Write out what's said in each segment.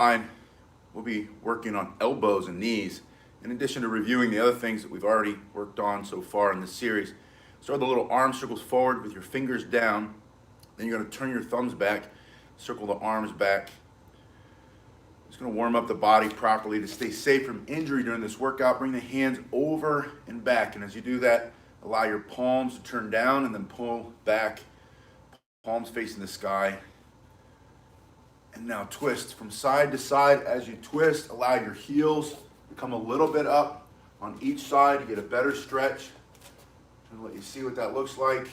we'll be working on elbows and knees, in addition to reviewing the other things that we've already worked on so far in this series. Start the little arm circles forward with your fingers down. Then you're going to turn your thumbs back, circle the arms back. Just going to warm up the body properly to stay safe from injury during this workout. Bring the hands over and back, and as you do that, allow your palms to turn down and then pull back, palms facing the sky. And now twist from side to side. As you twist, allow your heels to come a little bit up on each side to get a better stretch. I'm going to let you see what that looks like.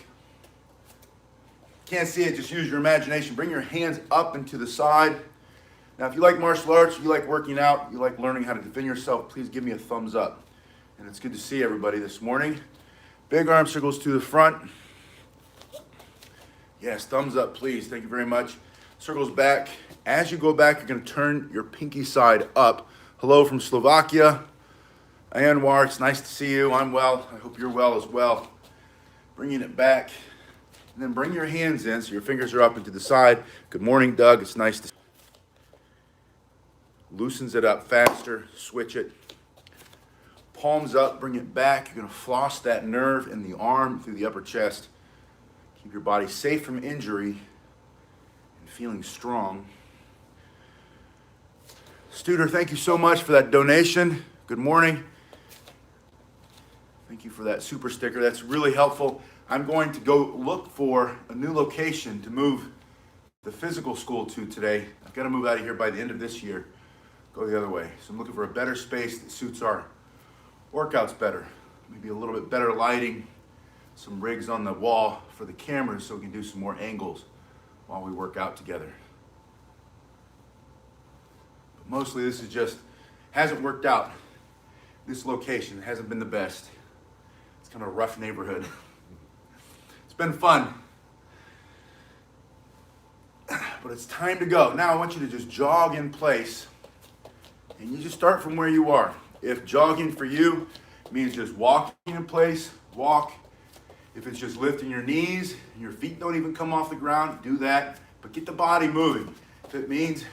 Can't see it, just use your imagination. Bring your hands up and to the side. Now, if you like martial arts, you like working out, you like learning how to defend yourself, please give me a thumbs up. And it's good to see everybody this morning. Big arm circles to the front. Yes, thumbs up, please. Thank you very much. Circles back. As you go back, you're going to turn your pinky side up. Hello from Slovakia. Anwar, it's nice to see you. I'm well. I hope you're well as well. Bringing it back. And then bring your hands in so your fingers are up and to the side. Good morning, Doug. It's nice to see you. Loosens it up faster. Switch it. Palms up. Bring it back. You're going to floss that nerve in the arm through the upper chest. Keep your body safe from injury and feeling strong. Studer, thank you so much for that donation. Good morning. Thank you for that super sticker. That's really helpful. I'm going to go look for a new location to move the physical school to today. I've got to move out of here by the end of this year. Go the other way. So I'm looking for a better space that suits our workouts better. Maybe a little bit better lighting, some rigs on the wall for the cameras so we can do some more angles while we work out together. But mostly this is just, hasn't worked out. This location hasn't been the best. It's kind of a rough neighborhood. It's been fun. But it's time to go. Now I want you to just jog in place. And you just start from where you are. If jogging for you means just walking in place, walk. If it's just lifting your knees and your feet don't even come off the ground, do that. But get the body moving. If it means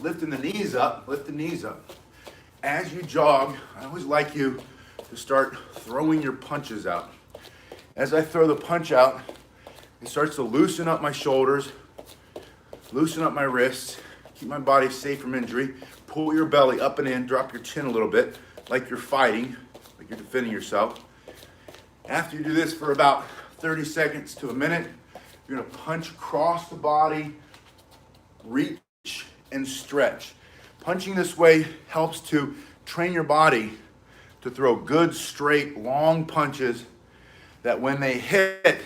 lifting the knees up, lift the knees up. As you jog, I always like you to start throwing your punches out. As I throw the punch out, it starts to loosen up my shoulders, loosen up my wrists, keep my body safe from injury. Pull your belly up and in, drop your chin a little bit, like you're fighting, like you're defending yourself. After you do this for about 30 seconds to a minute, you're gonna punch across the body, reach and stretch. Punching this way helps to train your body to throw good, straight, long punches that when they hit,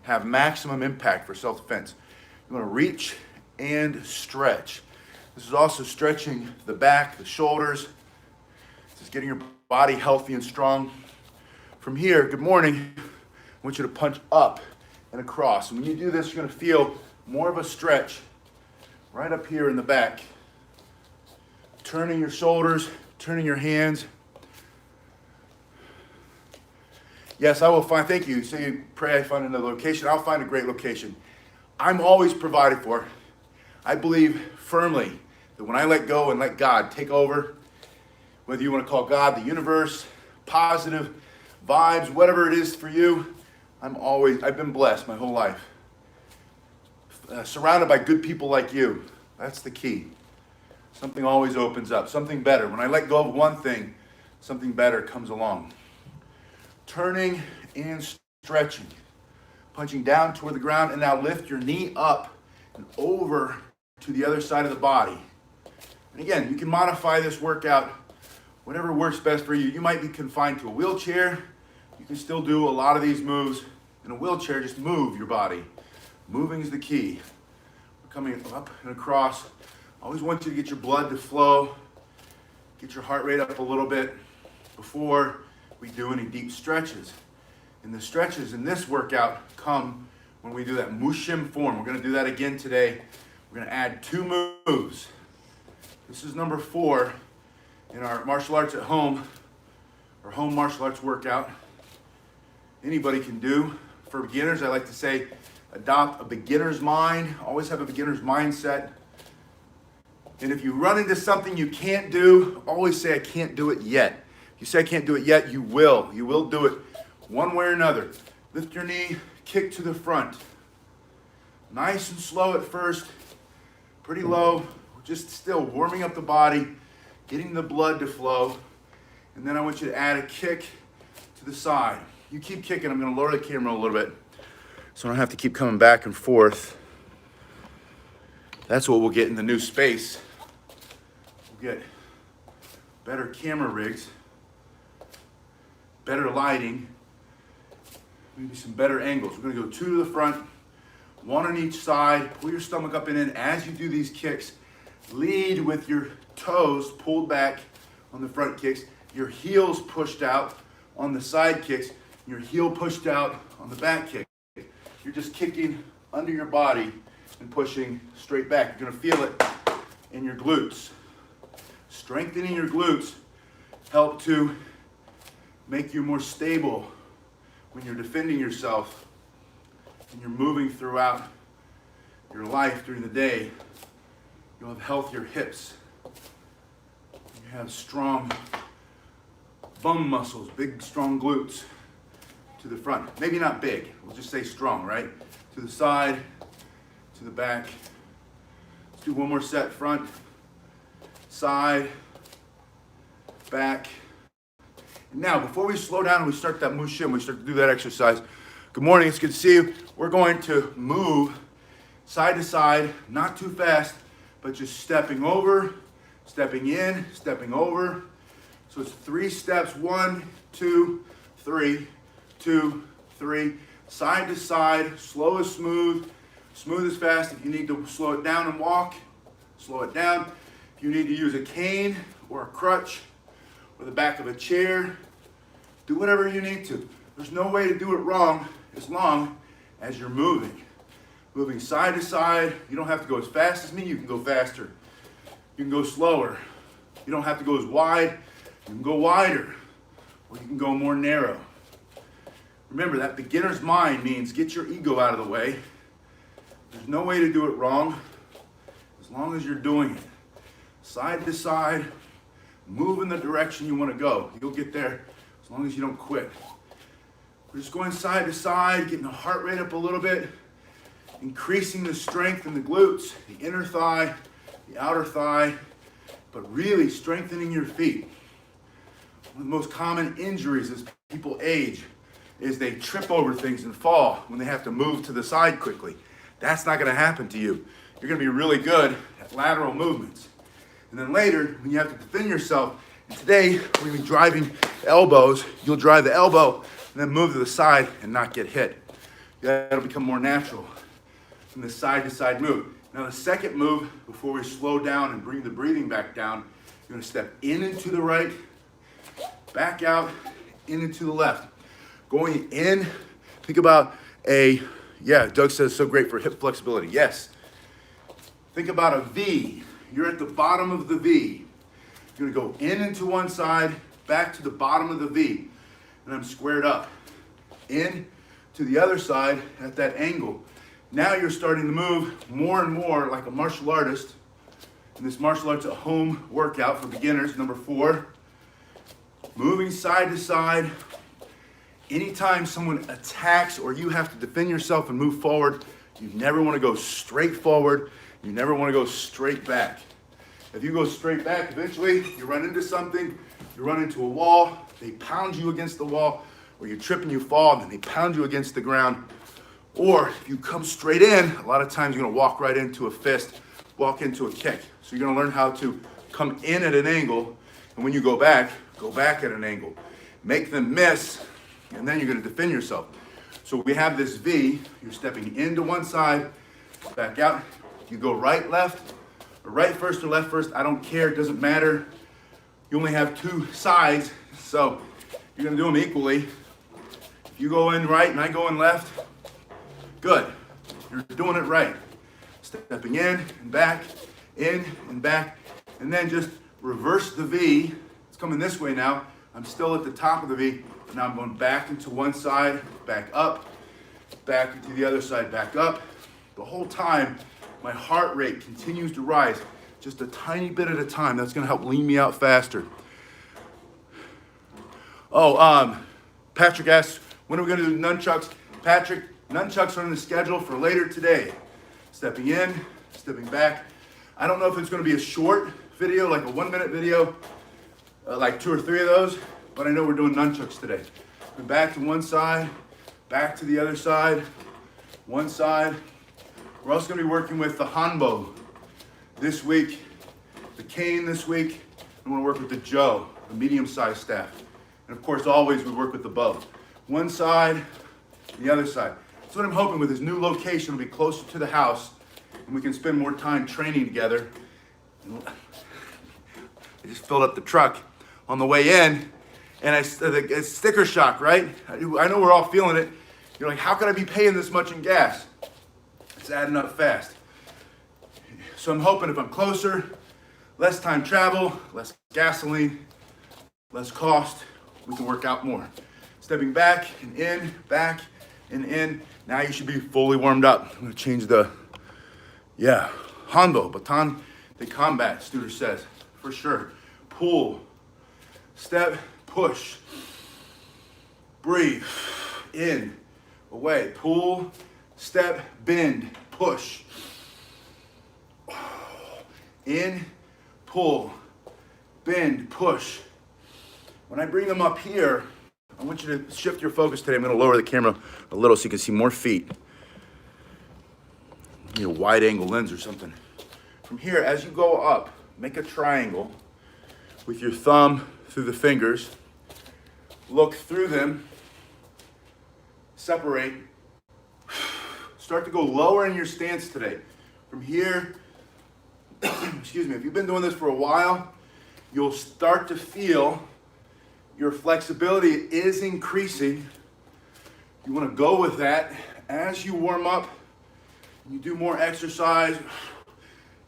have maximum impact for self-defense. You wanna reach and stretch. This is also stretching the back, the shoulders. This is getting your body healthy and strong. From here, good morning, I want you to punch up and across. And when you do this, you're gonna feel more of a stretch right up here in the back. Turning your shoulders, turning your hands. Yes, I will find, thank you. So you pray I find another location. I'll find a great location. I'm always provided for. I believe firmly that when I let go and let God take over, whether you want to call God the universe, positive vibes, whatever it is for you, I've been blessed my whole life. Surrounded by good people like you. That's the key. Something always opens up, something better. When I let go of one thing, something better comes along. Turning and stretching. Punching down toward the ground, and now lift your knee up and over to the other side of the body. And again, you can modify this workout whatever works best for you. You might be confined to a wheelchair. You can still do a lot of these moves in a wheelchair. Just move your body. Moving is the key. We're coming up and across. I always want you to get your blood to flow. Get your heart rate up a little bit before we do any deep stretches. And the stretches in this workout come when we do that mushim form. We're going to do that again today. We're going to add 2 moves. This is number 4 in our martial arts at home, or home martial arts workout. Anybody can do. For beginners, I like to say, adopt a beginner's mind. Always have a beginner's mindset. And if you run into something you can't do, always say, I can't do it yet. If you say I can't do it yet, you will. You will do it one way or another. Lift your knee, kick to the front. Nice and slow at first, pretty low, just still warming up the body, getting the blood to flow. And then I want you to add a kick to the side. You keep kicking. I'm going to lower the camera a little bit so I don't have to keep coming back and forth. That's what we'll get in the new space. We'll get better camera rigs, better lighting, maybe some better angles. We're going to go 2 to the front, 1 on each side. Pull your stomach up and in as you do these kicks. Lead with your toes pulled back on the front kicks, your heels pushed out on the side kicks, your heel pushed out on the back kick. You're just kicking under your body and pushing straight back. You're going to feel it in your glutes. Strengthening your glutes help to make you more stable when you're defending yourself and you're moving throughout your life during the day. You'll have healthier hips. You have strong bum muscles, big, strong glutes to the front. Maybe not big, we'll just say strong, right? To the side, to the back. Let's do one more set, front, side, back. And now, before we slow down and we start that mushin, we start to do that exercise. Good morning, it's good to see you. We're going to move side to side, not too fast, but just stepping over, stepping in, stepping over. So it's 3 steps, 1, 2, 3, 2, 3. Side to side, slow as smooth, smooth as fast. If you need to slow it down and walk, slow it down. If you need to use a cane or a crutch or the back of a chair, do whatever you need to. There's no way to do it wrong as long as you're moving. Moving side to side. You don't have to go as fast as me, you can go faster. You can go slower. You don't have to go as wide, you can go wider, or you can go more narrow. Remember, that beginner's mind means get your ego out of the way. There's no way to do it wrong as long as you're doing it. Side to side, move in the direction you want to go. You'll get there as long as you don't quit. We're just going side to side, getting the heart rate up a little bit, increasing the strength in the glutes, the inner thigh, the outer thigh, but really strengthening your feet. One of the most common injuries as people age is they trip over things and fall when they have to move to the side quickly. That's not going to happen to you. You're going to be really good at lateral movements. And then later, when you have to defend yourself, and today we're going to be driving elbows, you'll drive the elbow and then move to the side and not get hit. That'll become more natural from the side to side move. Now the second move, before we slow down and bring the breathing back down, you're going to step in and to the right, back out, in and to the left. Going in, think about Doug says so great for hip flexibility. Yes. Think about a V. You're at the bottom of the V. You're going to go in into one side, back to the bottom of the V. And I'm squared up. In to the other side at that angle. Now you're starting to move more and more like a martial artist. And this martial art's a home workout for beginners, number 4. Moving side to side. Anytime someone attacks or you have to defend yourself and move forward, you never want to go straight forward. You never want to go straight back. If you go straight back, eventually you run into something, you run into a wall, they pound you against the wall, or you trip and you fall, and then they pound you against the ground. Or if you come straight in, a lot of times you're going to walk right into a fist, walk into a kick. So you're going to learn how to come in at an angle, and when you go back at an angle. Make them miss, and then you're going to defend yourself. So we have this V, you're stepping into one side, back out. You go right, left, or right first or left first, I don't care, it doesn't matter. You only have 2 sides, so you're going to do them equally. If you go in right and I go in left, good. You're doing it right. Stepping in and back, and then just reverse the V. It's coming this way now. I'm still at the top of the V. Now I'm going back into one side, back up, back into the other side, back up. The whole time, my heart rate continues to rise. just a tiny bit at a time. That's gonna help lean me out faster. Oh, Patrick asked, when are we gonna do nunchucks? Patrick, nunchucks are on the schedule for later today. Stepping in, stepping back. I don't know if it's gonna be a short video, like a 1 minute video, like 2 or 3 of those, but I know we're doing nunchucks today. We're back to one side, back to the other side, one side. We're also gonna be working with the hanbo this week, the cane this week. I'm gonna work with the Joe, the medium-sized staff. And of course, always we work with the bow. One side, the other side. So what I'm hoping with this new location will be closer to the house and we can spend more time training together. I just filled up the truck on the way in and it's sticker shock, right? I know we're all feeling it. You're like, how could I be paying this much in gas? It's adding up fast. So I'm hoping if I'm closer, less time travel, less gasoline, less cost, we can work out more. Stepping back and in, back and in. Now you should be fully warmed up. I'm gonna change the, hanbo, baton de combat, Studer says, for sure. Pull, step, push, breathe, in, away, pull, step, bend, push, in, pull, bend, push. When I bring them up here, I want you to shift your focus today. I'm gonna lower the camera a little so you can see more feet. You need a wide angle lens or something. From here, as you go up, make a triangle with your thumb through the fingers. Look through them, separate. Start to go lower in your stance today. From here, excuse me, if you've been doing this for a while, you'll start to feel your flexibility is increasing. You want to go with that. As you warm up, you do more exercise,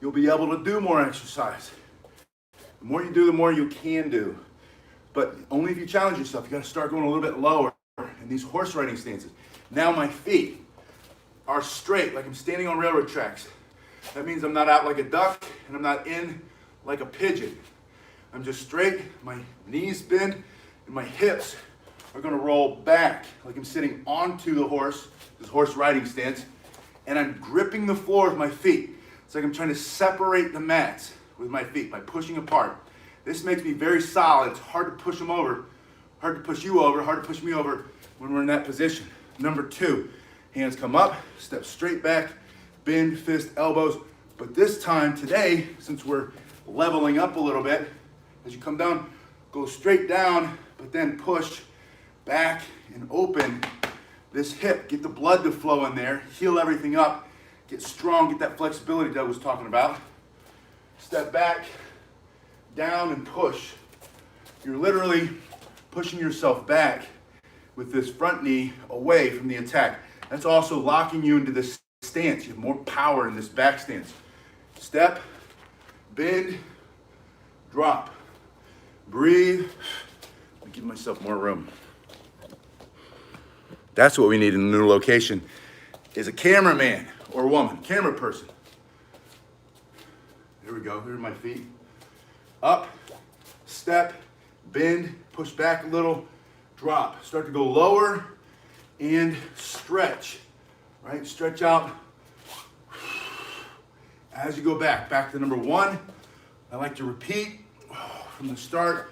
you'll be able to do more exercise. The more you do, the more you can do. But only if you challenge yourself. You got to start going a little bit lower in these horse riding stances. Now my feet are straight, like I'm standing on railroad tracks. That means I'm not out like a duck and I'm not in like a pigeon. I'm just straight, my knees bend, and my hips are gonna roll back like I'm sitting onto the horse, this horse riding stance, and I'm gripping the floor with my feet. It's like I'm trying to separate the mats with my feet by pushing apart. This makes me very solid. It's hard to push them over, hard to push you over, hard to push me over when we're in that position. Number 2, hands come up, step straight back, bend, fist, elbows. But this time today, since we're leveling up a little bit, as you come down, go straight down, but then push back and open this hip. Get the blood to flow in there, heal everything up, get strong, get that flexibility Doug was talking about. Step back, down and push. You're literally pushing yourself back with this front knee away from the attack. That's also locking you into this stance. You have more power in this back stance. Step, bend, drop. Breathe. Let me give myself more room. That's what we need in the new location, is a cameraman or woman, camera person. There we go, here are my feet. Up, step, bend, push back a little, drop. Start to go lower and stretch, right? Stretch out. As you go back to number 1. I like to repeat from the start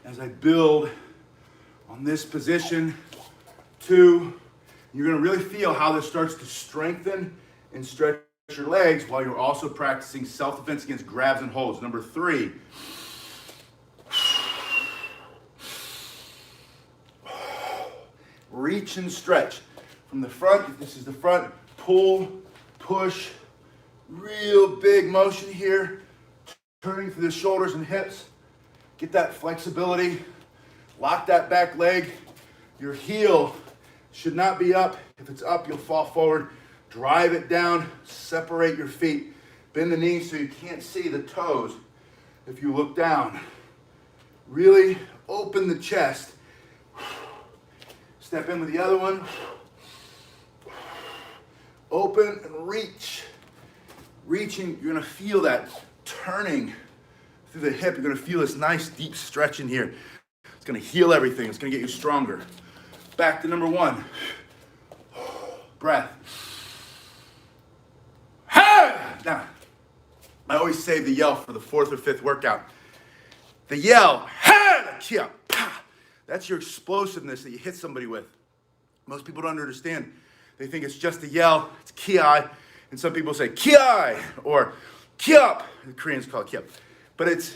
as I build on this position. 2, you're gonna really feel how this starts to strengthen and stretch your legs while you're also practicing self-defense against grabs and holds. Number 3, reach and stretch. From the front, if this is the front, pull, push, real big motion here, turning through the shoulders and hips. Get that flexibility, lock that back leg. Your heel should not be up. If it's up, you'll fall forward. Drive it down, separate your feet. Bend the knees so you can't see the toes if you look down. Really open the chest. Step in with the other one. Open and reach. Reaching, you're gonna feel that turning through the hip. You're gonna feel this nice deep stretch in here. It's gonna heal everything. It's gonna get you stronger. Back to number 1. Breath. Now, I always save the yell for the 4th or 5th workout. The yell, that's your explosiveness that you hit somebody with. Most people don't understand. They think it's just a yell, it's ki, and some people say ki or kiap. The Koreans call it kiap. But it's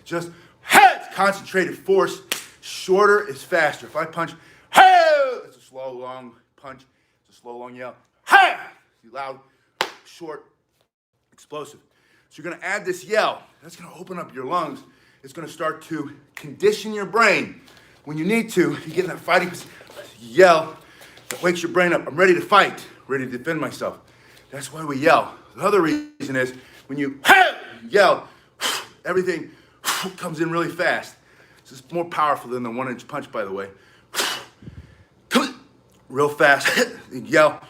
just it's concentrated force. Shorter is faster. If I punch, it's a slow, long punch. It's a slow, long yell. Loud, short, explosive. So you're going to add this yell. That's going to open up your lungs. It's going to start to condition your brain. When you need to, you get in that fighting yell that wakes your brain up. I'm ready to fight, ready to defend myself. That's why we yell. The other reason is when you yell, everything comes in really fast. This is more powerful than the 1-inch punch, by the way. Real fast, yell,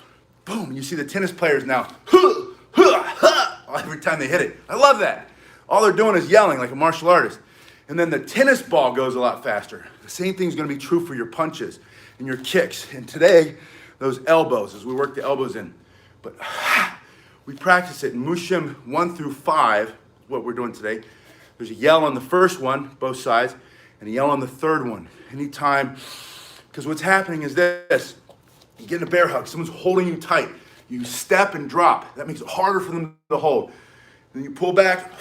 boom. And you see the tennis players now, every time they hit it. I love that. All they're doing is yelling like a martial artist. And then the tennis ball goes a lot faster. The same thing is going to be true for your punches and your kicks. And today, those elbows, as we work the elbows in. But we practice it in Mushim 1 through 5, what we're doing today. There's a yell on the first one, both sides, and a yell on the third one. Anytime, because what's happening is this. You get in a bear hug, someone's holding you tight. You step and drop. That makes it harder for them to hold. Then you pull back,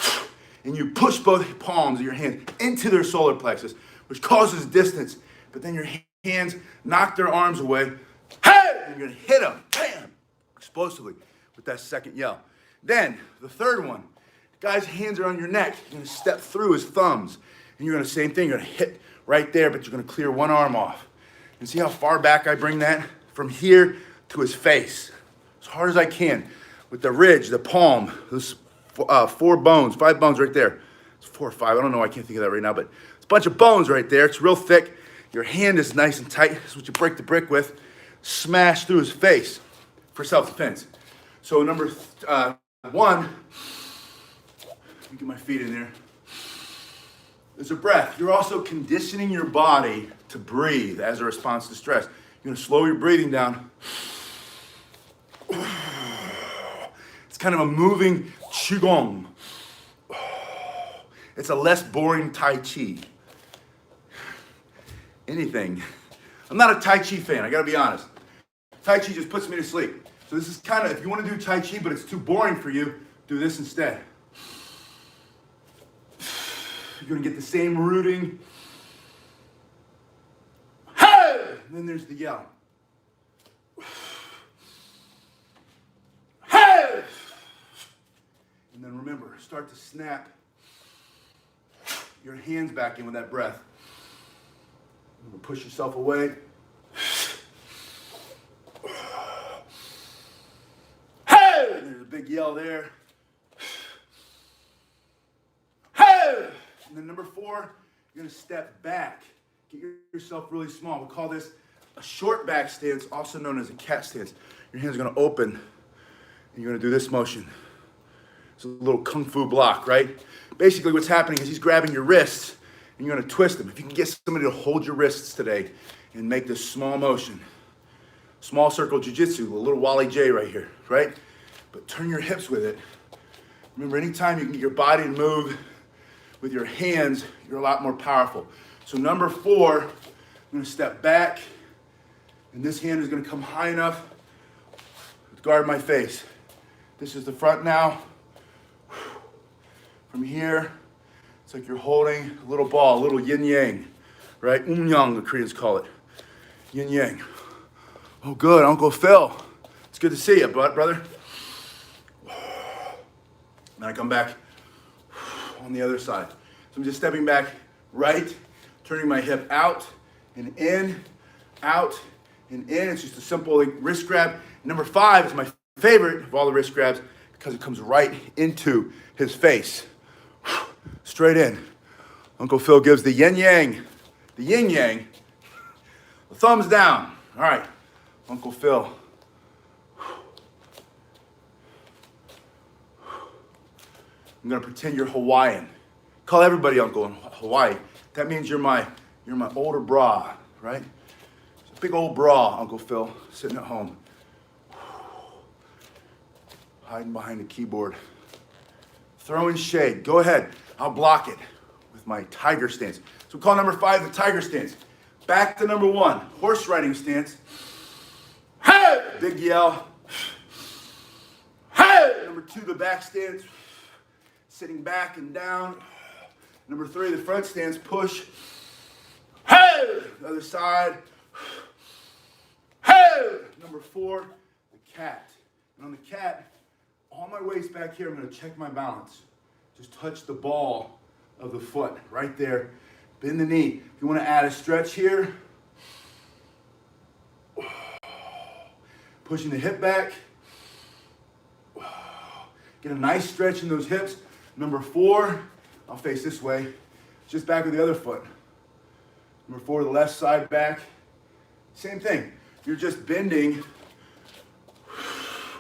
and you push both palms of your hands into their solar plexus, which causes distance. But then your hands knock their arms away. Hey! And you're going to hit them, bam, explosively with that second yell. Then, the third one, the guy's hands are on your neck. You're going to step through his thumbs. And you're going to, same thing, you're going to hit right there, but you're going to clear one arm off. And see how far back I bring that? From here to his face. As hard as I can. With the ridge, the palm, those 5 bones right there. It's 4 or 5, I don't know, I can't think of that right now, but it's a bunch of bones right there. It's real thick. Your hand is nice and tight. This is what you break the brick with. Smash through his face for self-defense. So number 1, let me get my feet in there. There's a breath. You're also conditioning your body to breathe as a response to stress. You're going to slow your breathing down. It's kind of a moving qigong. It's a less boring Tai Chi. Anything. I'm not a Tai Chi fan, I gotta be honest. Tai Chi just puts me to sleep. So this is kind of, if you want to do Tai Chi but it's too boring for you, do this instead. You're gonna get the same rooting. Hey! And then there's the yell. Hey! And then remember, start to snap your hands back in with that breath. You're gonna push yourself away. Hey! And there's a big yell there. Hey! And then number 4, you're gonna step back. Get yourself really small. We call this a short back stance, also known as a cat stance. Your hands are gonna open, and you're gonna do this motion. It's a little kung fu block, right? Basically what's happening is he's grabbing your wrists, and you're gonna twist them. If you can get somebody to hold your wrists today and make this small motion, small circle jiu-jitsu, a little Wally J right here, right? But turn your hips with it. Remember, anytime you can get your body to move with your hands, you're a lot more powerful. So number 4, I'm gonna step back, and this hand is gonna come high enough to guard my face. This is the front now. From here, it's like you're holding a little ball, a little yin-yang, right? Yang, the Koreans call it. Yin-yang. Oh, good, Uncle Phil. It's good to see you, brother. Then I come back on the other side. So I'm just stepping back right, turning my hip out and in, out and in. It's just a simple wrist grab. Number 5 is my favorite of all the wrist grabs because it comes right into his face. Straight in. Uncle Phil gives the yin-yang, the yin-yang, the thumbs down. All right, Uncle Phil. I'm gonna pretend you're Hawaiian. Call everybody uncle in Hawaii. That means you're my older bra, right? It's a big old bra, Uncle Phil, sitting at home. Hiding behind the keyboard. Throwing shade. Go ahead. I'll block it with my tiger stance. So we call number 5 the tiger stance. Back to number 1, horse riding stance. Hey! Big yell. Hey! Number 2, the back stance. Sitting back and down. Number 3, the front stance. Push. Hey! The other side. Hey! Number 4, the cat. And on the cat, all my weight's back here. I'm going to check my balance. Just touch the ball of the foot right there. Bend the knee. If you want to add a stretch here, pushing the hip back. Get a nice stretch in those hips. Number 4, I'll face this way. Just back with the other foot. Number 4, the left side back. Same thing. You're just bending.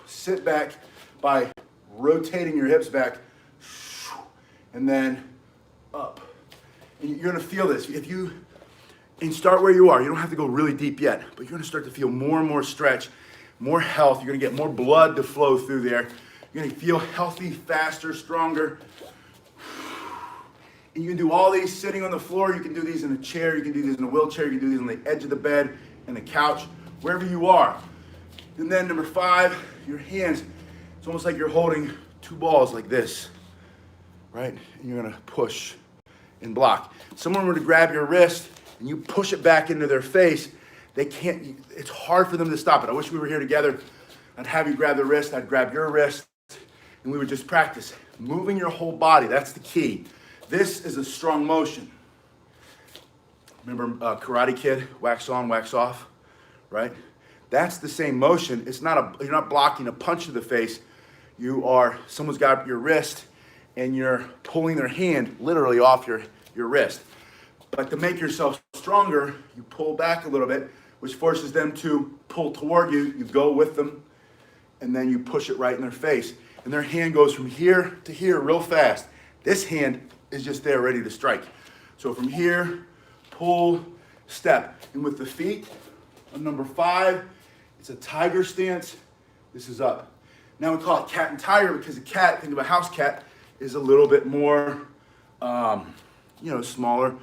Sit back by rotating your hips back, and then up. And you're gonna feel this. And start where you are. You don't have to go really deep yet, but you're gonna start to feel more and more stretch, more health. You're gonna get more blood to flow through there. You're gonna feel healthy, faster, stronger. And you can do all these sitting on the floor. You can do these in a chair. You can do these in a wheelchair. You can do these on the edge of the bed, and the couch, wherever you are. And then number 5, your hands. It's almost like you're holding 2 balls like this, right? And you're gonna push and block. If someone were to grab your wrist and you push it back into their face, they can't, it's hard for them to stop it. I wish we were here together. I'd have you grab the wrist, I'd grab your wrist, and we would just practice. Moving your whole body, that's the key. This is a strong motion. Remember Karate Kid, wax on, wax off, right? That's the same motion. You're not blocking a punch to the face. Someone's got your wrist and you're pulling their hand literally off your wrist. But to make yourself stronger, you pull back a little bit, which forces them to pull toward you. You go with them, and then you push it right in their face. And their hand goes from here to here real fast. This hand is just there ready to strike. So from here, pull, step. And with the feet on number 5, it's a tiger stance. This is up. Now we call it cat and tiger because a cat, think of a house cat, is a little bit more, smaller,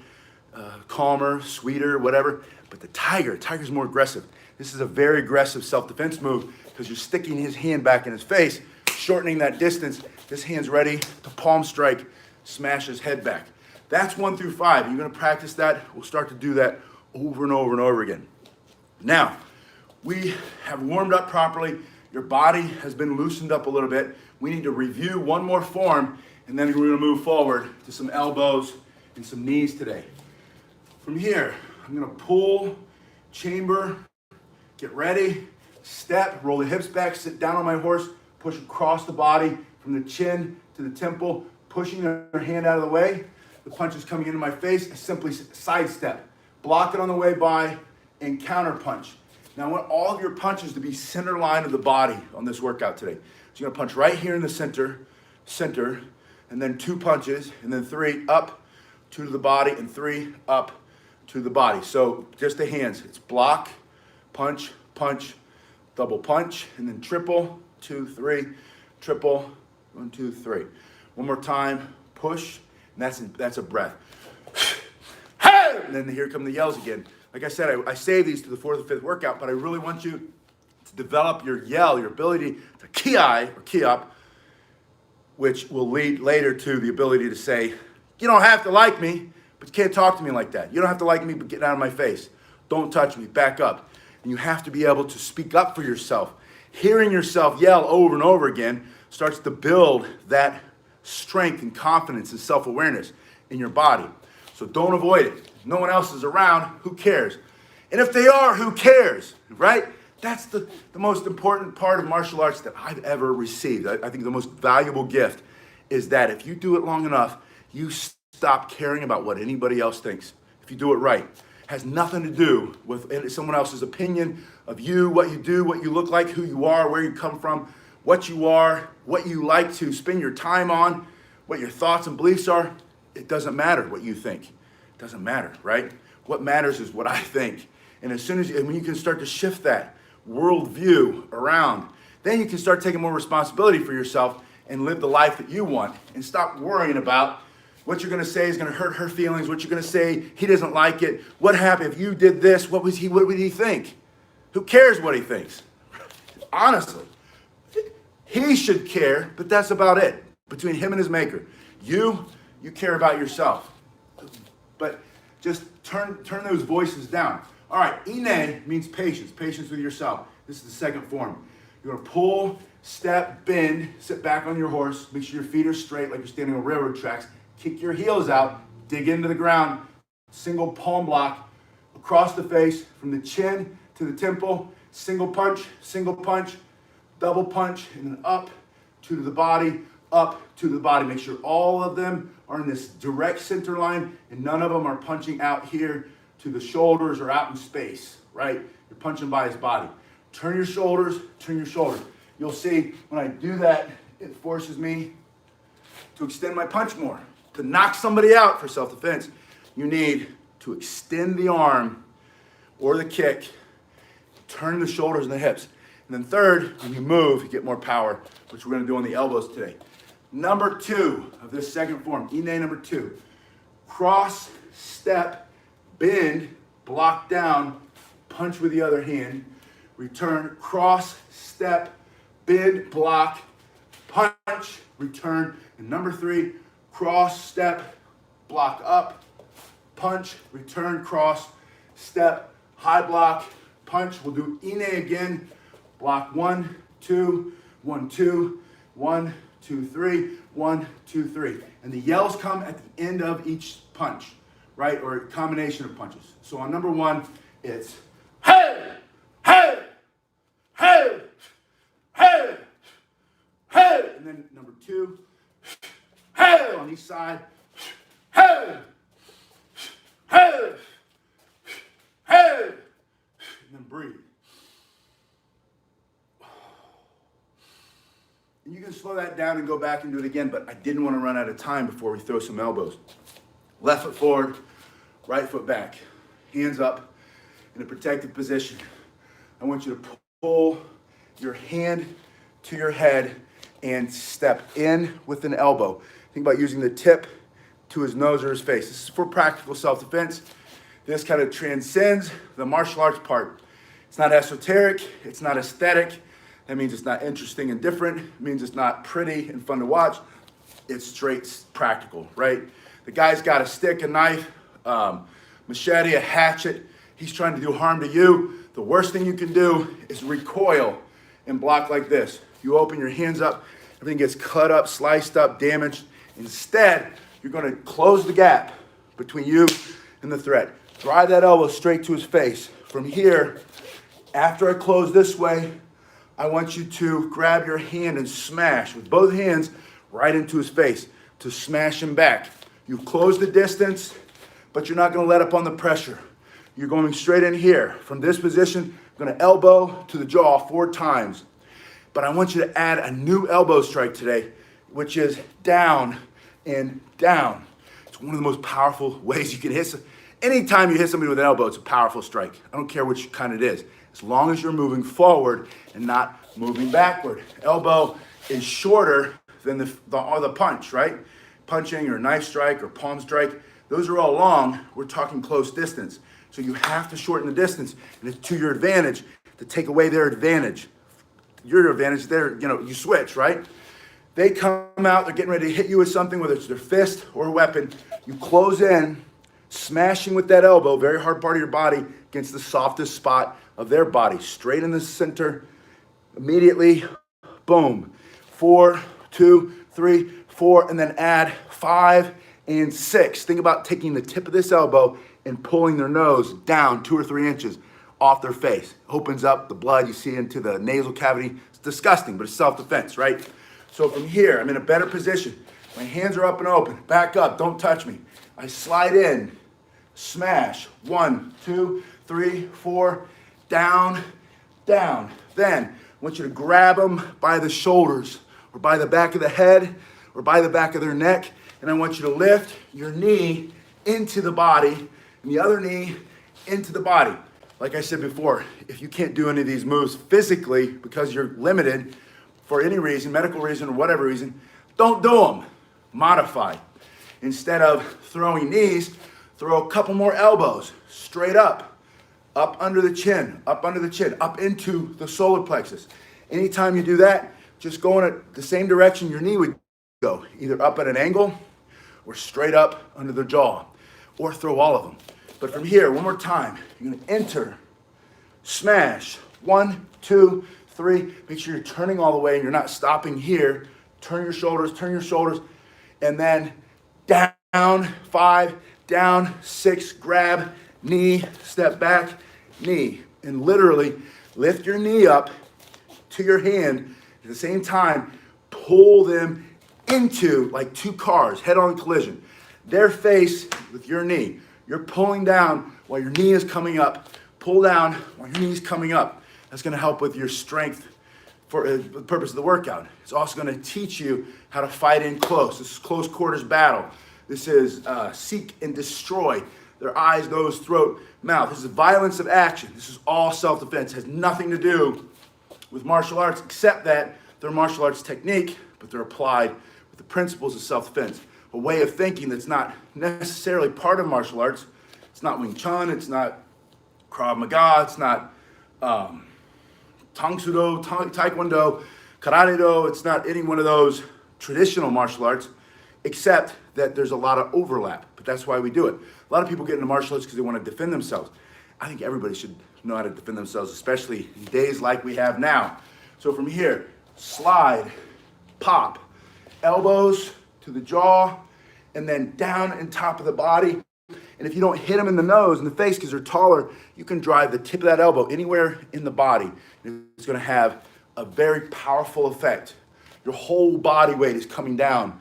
calmer, sweeter, whatever. But the tiger's more aggressive. This is a very aggressive self-defense move because you're sticking his hand back in his face, shortening that distance. This hand's ready to palm strike, smash his head back. That's 1 through 5. You're gonna practice that. We'll start to do that over and over and over again. Now, we have warmed up properly. Your body has been loosened up a little bit. We need to review one more form, and then we're gonna move forward to some elbows and some knees today. From here, I'm gonna pull, chamber, get ready, step, roll the hips back, sit down on my horse, push across the body from the chin to the temple, pushing your hand out of the way. The punch is coming into my face, I simply sidestep, block it on the way by, and counter punch. Now I want all of your punches to be center line of the body on this workout today. So you're gonna punch right here in the center, and then 2 punches, and then 3 up, 2 to the body, and 3 up to the body. So just the hands. It's block, punch, punch, double punch, and then triple, 2, 3, triple, 1, 2, 3. One more time, push, and that's a breath. And then here come the yells again. Like I said, I save these to the 4th or 5th workout, but I really want you to develop your yell, your ability to ki-ai or ki-up, which will lead later to the ability to say, you don't have to like me, but you can't talk to me like that. You don't have to like me, but get out of my face. Don't touch me, back up. And you have to be able to speak up for yourself. Hearing yourself yell over and over again starts to build that strength and confidence and self-awareness in your body. So don't avoid it. If no one else is around, who cares? And if they are, who cares, right? That's the most important part of martial arts that I've ever received. I think the most valuable gift is that if you do it long enough, you stop caring about what anybody else thinks. If you do it right. It has nothing to do with someone else's opinion of you, what you do, what you look like, who you are, where you come from, what you are, what you like to spend your time on. what your thoughts and beliefs are, it doesn't matter what you think. It doesn't matter, right? What matters is what I think. And as soon as when you can start to shift that worldview around, then you can start taking more responsibility for yourself and live the life that you want, and stop worrying about what you're going to say is going to hurt her feelings, what you're going to say, he doesn't like it, what happened if you did this, what would he think? Who cares what he thinks? Honestly, he should care, but that's about it. Between him and his maker. You care about yourself. But just turn those voices down. All right, ine means patience with yourself. This is the second form. You're going to pull, step, bend, sit back on your horse, make sure your feet are straight like you're standing on railroad tracks, kick your heels out, dig into the ground, single palm block, across the face, from the chin to the temple, single punch, double punch, and then up to the body, up to the body. Make sure all of them are in this direct center line and none of them are punching out here to the shoulders or out in space, right? You're punching by his body. Turn your shoulders, turn your shoulders. You'll see when I do that, it forces me to extend my punch more. To knock somebody out for self-defense, you need to extend the arm or the kick, turn the shoulders and the hips. And then third, when you move, you get more power, which we're going to do on the elbows today. Number 2 of this second form, ine number 2. Cross, step, bend, block down, punch with the other hand, return, cross, step, bend, block, punch, return. And number 3, cross, step, block up, punch, return, cross, step, high block, punch. We'll do ine again. Block 1, 2, 1, 2, 1, 2, 3, 1, 2, 3. And the yells come at the end of each punch, right? Or a combination of punches. So on number 1, it's hey, hey, hey, hey, hey. And then number 2, hey, on each side, hey, hey, hey. And then breathe. And you can slow that down and go back and do it again, but I didn't want to run out of time before we throw some elbows. Left foot forward, right foot back. Hands up in a protected position. I want you to pull your hand to your head and step in with an elbow. Think about using the tip to his nose or his face. This is for practical self-defense. This kind of transcends the martial arts part. It's not esoteric. It's not aesthetic. That means it's not interesting and different. It means it's not pretty and fun to watch. It's straight practical, right? The guy's got a stick, a knife, machete, a hatchet. He's trying to do harm to you. The worst thing you can do is recoil and block like this. You open your hands up, everything gets cut up, sliced up, damaged. Instead, you're going to close the gap between you and the threat. Drive that elbow straight to his face. From here, after I close this way, I want you to grab your hand and smash with both hands right into his face to smash him back. You've closed the distance, but you're not going to let up on the pressure. You're going straight in here. From this position, I'm going to elbow to the jaw 4 times. But I want you to add a new elbow strike today, which is down and down. It's one of the most powerful ways you can hit. Anytime you hit somebody with an elbow, it's a powerful strike. I don't care which kind it is. As long as you're moving forward and not moving backward. Elbow is shorter than the punch, right? Punching or knife strike or palm strike, those are all long. We're talking close distance. So you have to shorten the distance, and it's to your advantage to take away their advantage. Your advantage, you switch, right? They come out, they're getting ready to hit you with something, whether it's their fist or a weapon. You close in, smashing with that elbow, very hard part of your body, against the softest spot of their body, straight in the center. Immediately, boom. 4, 2, 3, 4, and then add 5 and 6. Think about taking the tip of this elbow and pulling their nose down 2 or 3 inches off their face. Opens up the blood you see into the nasal cavity. It's disgusting, but it's self-defense, right? So from here, I'm in a better position. My hands are up and open. Back up, don't touch me. I slide in, smash. 1, 2, 3, 4, down, down. Then I want you to grab them by the shoulders or by the back of the head or by the back of their neck, and I want you to lift your knee into the body and the other knee into the body. Like I said before, if you can't do any of these moves physically because you're limited for any reason, medical reason or whatever reason, don't do them. Modify. Instead of throwing knees, throw a couple more elbows straight up under the chin, up into the solar plexus. Anytime you do that, just go in the same direction your knee would go, either up at an angle or straight up under the jaw, or throw all of them. But from here, one more time, you're gonna enter, smash, 1, 2, 3. Make sure you're turning all the way and you're not stopping here. Turn your shoulders, and then down, 5, down, 6, grab, knee, step back, knee. And literally lift your knee up to your hand. At the same time, pull them into like two cars, head-on collision. Their face with your knee. You're pulling down while your knee is coming up. Pull down while your knee is coming up. That's gonna help with your strength for the purpose of the workout. It's also gonna teach you how to fight in close. This is close quarters battle. This is seek and destroy. Their eyes, nose, throat, mouth. This is violence of action. This is all self-defense. It has nothing to do with martial arts, except that they're martial arts technique, but they're applied with the principles of self-defense. A way of thinking that's not necessarily part of martial arts. It's not Wing Chun, it's not Krav Maga, it's not Tang Soo Do, Taekwondo, Karate Do. It's not any one of those traditional martial arts, except that there's a lot of overlap. But that's why we do it. A lot of people get into martial arts because they want to defend themselves. I think everybody should know how to defend themselves, especially in days like we have now. So from here, slide, pop, elbows to the jaw, and then down and top of the body. And if you don't hit them in the nose and the face because they're taller, you can drive the tip of that elbow anywhere in the body. It's going to have a very powerful effect. Your whole body weight is coming down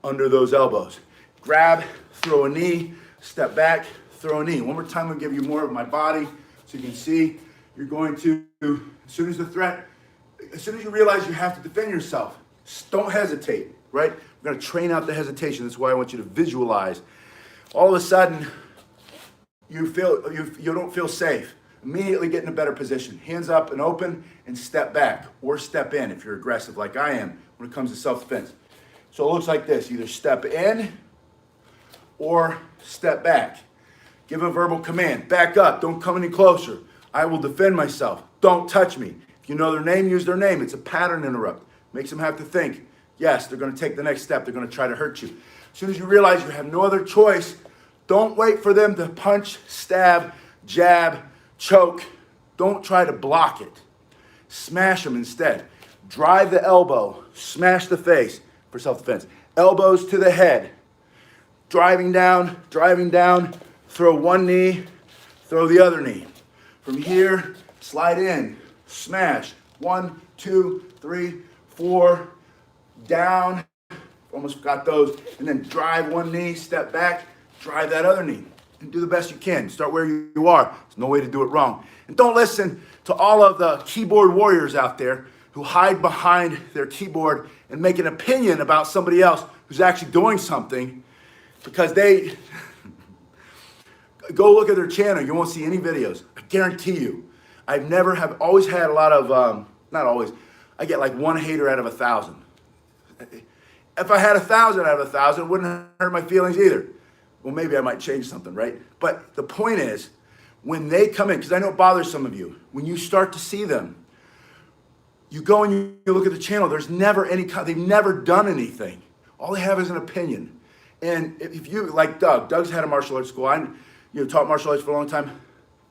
under those elbows. Grab, throw a knee, step back, throw a knee. One more time, I'll give you more of my body so you can see. You're going to, as soon as you realize you have to defend yourself, don't hesitate, right? We're gonna train out the hesitation. That's why I want you to visualize. All of a sudden, you don't feel safe. Immediately get in a better position. Hands up and open and step back or step in if you're aggressive like I am when it comes to self-defense. So it looks like this, either step in or step back. Give a verbal command, back up, don't come any closer. I will defend myself, don't touch me. If you know their name, use their name. It's a pattern interrupt. Makes them have to think, yes, they're gonna take the next step, they're gonna try to hurt you. As soon as you realize you have no other choice, don't wait for them to punch, stab, jab, choke. Don't try to block it. Smash them instead. Drive the elbow, smash the face for self-defense. Elbows to the head. Driving down, throw one knee, throw the other knee. From here, slide in, smash. 1, 2, 3, 4, down. Almost got those. And then drive one knee, step back, drive that other knee. And do the best you can. Start where you are. There's no way to do it wrong. And don't listen to all of the keyboard warriors out there who hide behind their keyboard and make an opinion about somebody else who's actually doing something, because they go look at their channel. You won't see any videos. I guarantee you. I've always had a lot of, not always, I get like one hater out of 1,000. If I had 1,000 out of 1,000, it wouldn't hurt my feelings either. Well, maybe I might change something, right? But the point is, when they come in, because I know it bothers some of you, when you start to see them, you go and you look at the channel, there's never they've never done anything. All they have is an opinion. And if you, like Doug's had a martial arts school, taught martial arts for a long time.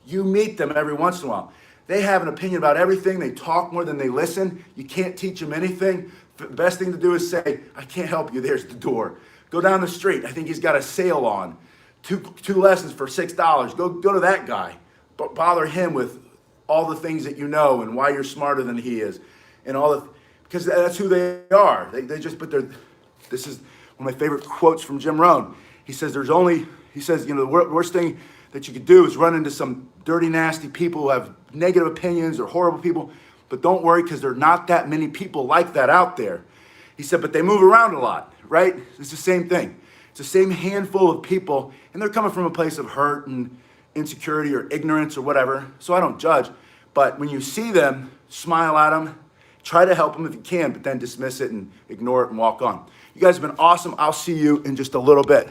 You meet them every once in a while. They have an opinion about everything. They talk more than they listen. You can't teach them anything. The best thing to do is say, I can't help you, there's the door. Go down the street. I think he's got a sale on. Two lessons for $6. Go to that guy. But bother him with all the things that you know and why you're smarter than he is. And because that's who they are. This is one of my favorite quotes from Jim Rohn. He says, the worst thing that you could do is run into some dirty, nasty people who have negative opinions or horrible people. But don't worry, because there are not that many people like that out there. He said, but they move around a lot. right? It's the same thing. It's the same handful of people, and they're coming from a place of hurt and insecurity or ignorance or whatever, so I don't judge. But when you see them, smile at them, try to help them if you can, but then dismiss it and ignore it and walk on. You guys have been awesome. I'll see you in just a little bit.